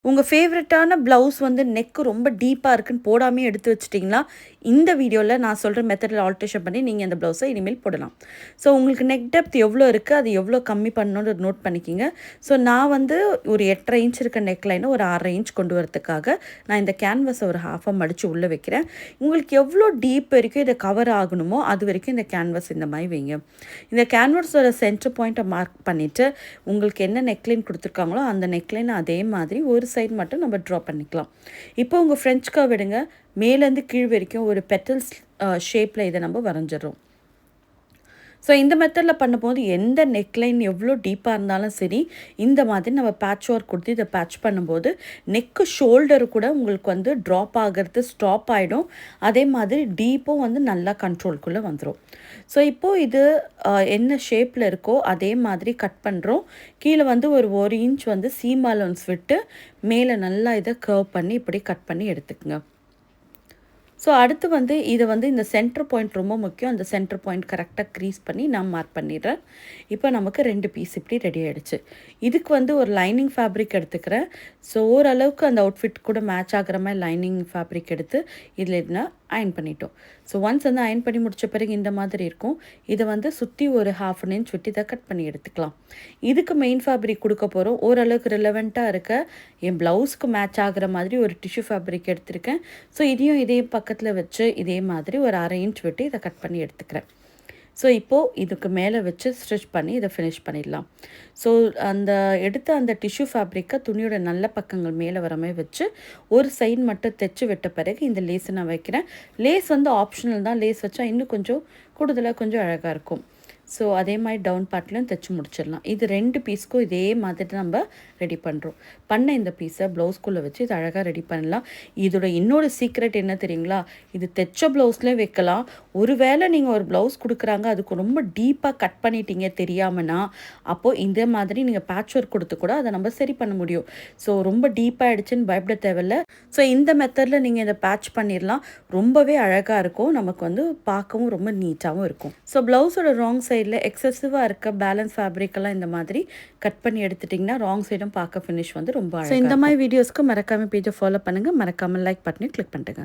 உங்கள் ஃபேவரட்டான ப்ளவுஸ் வந்து நெக்கு ரொம்ப டீப்பாக இருக்குன்னு போடாமே எடுத்து வச்சிட்டிங்களா, இந்த வீடியோவில் நான் சொல்கிற மெத்தடில் ஆல்ட்ரேஷன் பண்ணி நீங்கள் அந்த ப்ளவுஸை இனிமேல் போடலாம். ஸோ உங்களுக்கு நெக் டெப்த் எவ்வளோ இருக்குது, அது எவ்வளோ கம்மி பண்ணணும்னு நோட் பண்ணிக்கிங்க. ஸோ நான் வந்து ஒரு 8.5 இன்ச் இருக்க நெக் லைனை ஒரு 6.5 இன்ச் கொண்டு வரதுக்காக நான் இந்த கேன்வஸை ஒரு ஹாஃபாக மடித்து உள்ளே வைக்கிறேன். உங்களுக்கு எவ்வளோ டீப் வரைக்கும் இதை கவர் ஆகணுமோ அது வரைக்கும் இந்த கேன்வஸ் இந்த மாதிரி வைங்க. இந்த கேன்வஸோட சென்டர் பாயிண்ட்டை மார்க் பண்ணிவிட்டு உங்களுக்கு என்ன நெக்லைன் கொடுத்துருக்காங்களோ அந்த நெக்லைன் அதே மாதிரி ஒரு சைடு மட்டும் நம்ம ட்ரா பண்ணிக்கலாம். இப்போ உங்கள் ஃப்ரெஞ்ச் கர்வ் எடுங்க. மேலேருந்து கீழ் வரைக்கும் ஒரு பெட்டல்ஸ் ஷேப்பில் இதை நம்ம வரைஞ்சிடறோம். ஸோ இந்த மெத்தடில் பண்ணும்போது எந்த நெக்லைன் எவ்வளோ டீப்பாக இருந்தாலும் சரி, இந்த மாதிரி நம்ம பேட்ச் ஒர்க் கொடுத்து இதை பேட்ச் பண்ணும்போது நெக்கு ஷோல்டரு கூட உங்களுக்கு வந்து ட்ராப் ஆகிறது ஸ்டாப் ஆகிடும். அதே மாதிரி டீப்பும் வந்து நல்லா கண்ட்ரோல்குள்ளே வந்துடும். ஸோ இப்போது இது என்ன ஷேப்பில் இருக்கோ அதே மாதிரி கட் பண்ணுறோம். கீழே வந்து ஒரு இன்ச் வந்து சீம் அலோன்ஸ் விட்டு மேலே நல்லா இதை கர்வ் பண்ணி இப்படி கட் பண்ணி எடுத்துக்கோங்க. ஸோ அடுத்து வந்து இதை வந்து இந்த சென்டர் பாயிண்ட் ரொம்ப முக்கியம். அந்த சென்டர் பாயிண்ட் கரெக்டாக க்ரீஸ் பண்ணி நான் மார்க் பண்ணிடுறேன். இப்போ நமக்கு 2 பீஸ் இப்படி ரெடி ஆகிடுச்சு. இதுக்கு வந்து ஒரு லைனிங் ஃபேப்ரிக் எடுத்துக்கிறேன். ஸோ ஓரளவுக்கு அந்த அவுட்ஃபிட் கூட மேட்ச் ஆகிற மாதிரி லைனிங் ஃபேப்ரிக் எடுத்து இதில் என்ன அயன் பண்ணிட்டோம். ஸோ ஒன்ஸ் வந்து அயன் பண்ணி முடித்த பிறகு இந்த மாதிரி இருக்கும். இதை வந்து சுற்றி ஒரு 1/2 இன்ச் விட்டு இதை கட் பண்ணி எடுத்துக்கலாம். இதுக்கு மெயின் ஃபேப்ரிக் கொடுக்க போகிறோம். ஓரளவுக்கு ரிலவெண்ட்டாக இருக்க என் ப்ளவுஸ்க்கு மேட்ச் ஆகிற மாதிரி ஒரு டிஷ்யூ ஃபேப்ரிக் எடுத்திருக்கேன். ஸோ இதே பக்கத்தில் வச்சு இதே மாதிரி ஒரு 1/2 இன்ச் விட்டு இதை கட் பண்ணி எடுத்துக்கிறேன். ஸோ இப்போது இதுக்கு மேலே வச்சு ஸ்டிச் பண்ணி இதை ஃபினிஷ் பண்ணிடலாம். ஸோ அந்த டிஷ்யூ ஃபேப்ரிக்கை துணியோட நல்ல பக்கங்கள் மேலே வர மாதிரி வச்சு ஒரு சைடு மட்டும் தைச்சி விட்ட பிறகு இந்த லேஸை நான் வைக்கிறேன். லேஸ் வந்து ஆப்ஷனல் தான். லேஸ் வச்சா இன்னும் கொஞ்சம் கூடுதலாக கொஞ்சம் அழகாக இருக்கும். ஸோ அதே மாதிரி டவுன் பார்ட்லையும் தைச்சி முடிச்சிடலாம். இது 2 பீஸ்க்கும் இதே மாதிரி நம்ம ரெடி பண்ணுறோம். இந்த பீஸை ப்ளவுஸ்குள்ளே வச்சு இது அழகாக ரெடி பண்ணலாம். இதோட இன்னொரு சீக்ரெட் என்ன தெரியுங்களா? இது தைச்ச ப்ளவுஸ்லேயும் வைக்கலாம். ஒருவேளை நீங்கள் ஒரு ப்ளவுஸ் கொடுக்குறாங்க அதுக்கு ரொம்ப டீப்பாக கட் பண்ணிட்டீங்க தெரியாமனா, அப்போது இந்த மாதிரி நீங்கள் பேட்ச் ஒர்க் கொடுத்து கூட அதை நம்ம சரி பண்ண முடியும். ஸோ ரொம்ப டீப்பாகிடுச்சுன்னு பயப்பட தேவையில்ல. ஸோ இந்த மெத்தடில் நீங்கள் இதை பேட்ச் பண்ணிடலாம். ரொம்பவே அழகாக இருக்கும். நமக்கு வந்து பார்க்கவும் ரொம்ப நீட்டாகவும் இருக்கும். ஸோ ப்ளவுஸோட ராங் சைடில் எக்ஸசிவாக இருக்க பேலன்ஸ் ஃபேப்ரிக்கெல்லாம் இந்த மாதிரி கட் பண்ணி எடுத்துட்டிங்கன்னா ராங் சைடும் பார்க்க ஃபினிஷ் வந்து ரொம்ப அழகாக. ஸோ இந்த மாதிரி வீடியோஸ்க்கு மறக்காமல் பேஜை ஃபாலோ பண்ணுங்கள். மறக்காமல் லைக் பட்டனை கிளிக் பண்ணிட்டுங்க.